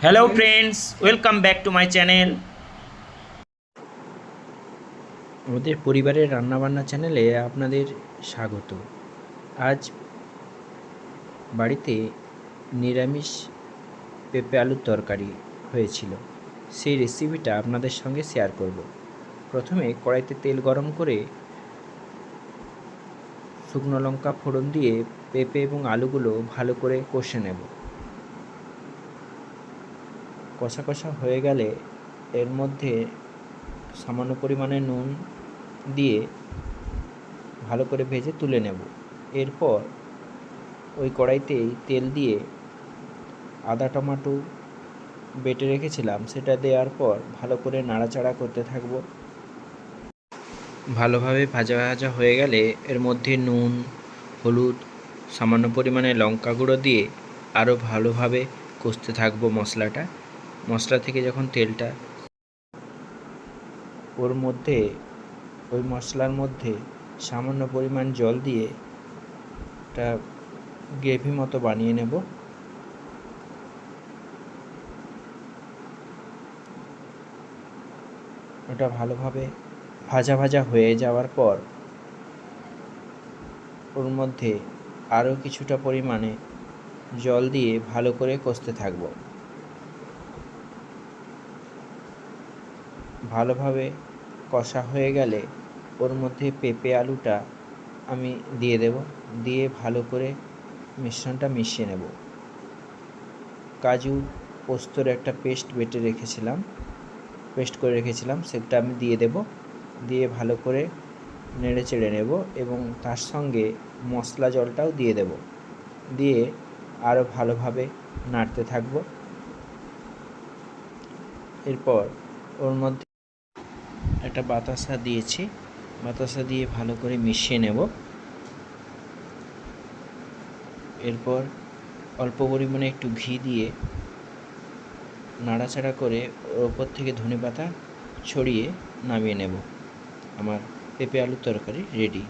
Hello friends, welcome back to my channel. আমাদের পরিবারের রান্নাবান্না চ্যানেলে আপনাদের স্বাগত। আজ বাড়িতে নিরামিষ পেঁপে আলুর তরকারি হয়েছিল, সেই রেসিপিটা আপনাদের সঙ্গে শেয়ার করব। প্রথমে কড়াইতে তেল গরম করে শুকনো লঙ্কা ফোড়ন দিয়ে পেঁপে এবং আলুগুলো ভালো করে কষে নেব। কষা কষা হয়ে গেলে এর মধ্যে সামান্য পরিমাণে নুন দিয়ে ভালো করে ভেজে তুলে নেব। এরপর ওই কড়াইতেই তেল দিয়ে আদা টমেটো বেটে রেখেছিলাম সেটা দেওয়ার পর ভালো করে নাড়াচাড়া করতে থাকব। ভালোভাবে ভাজা ভাজা হয়ে গেলে এর মধ্যে নুন, হলুদ, সামান্য পরিমাণে লঙ্কা গুঁড়ো দিয়ে আরও ভালোভাবে কষতে থাকবো মশলা থেকে যখন তেলটা ওই মশলার মধ্যে সামান্য পরিমাণ জল দিয়ে একটা গ্রেভি মতো বানিয়ে নেব। ওটা ভালোভাবে ভাজা ভাজা হয়ে যাওয়ার পর ওর মধ্যে আরও কিছুটা পরিমাণে জল দিয়ে ভালো করে কষতে থাকব। ভালোভাবে কষা হয়ে গেলে ওর মধ্যে পেঁপে আলুটা আমি দিয়ে দেব, দিয়ে ভালো করে মিশ্রণটা মিশিয়ে নেব। কাজু পোস্তর একটা পেস্ট করে রেখেছিলাম সেটা আমি দিয়ে দেব, দিয়ে ভালো করে নেড়ে চেড়ে নেব এবং তার সঙ্গে মশলা জলটাও দিয়ে দেব, দিয়ে আরও ভালোভাবে নাড়তে থাকব। এরপর ওর মধ্যে একটা বাতাসা দিয়ে ভালো করে মিশিয়ে নেব। এরপর অল্প পরিমাণে একটু ঘি দিয়ে নাড়াচাড়া করে ওর ওপর থেকে ধনেপাতা ছড়িয়ে নামিয়ে নেব। আমার পেঁপে আলুর তরকারি রেডি।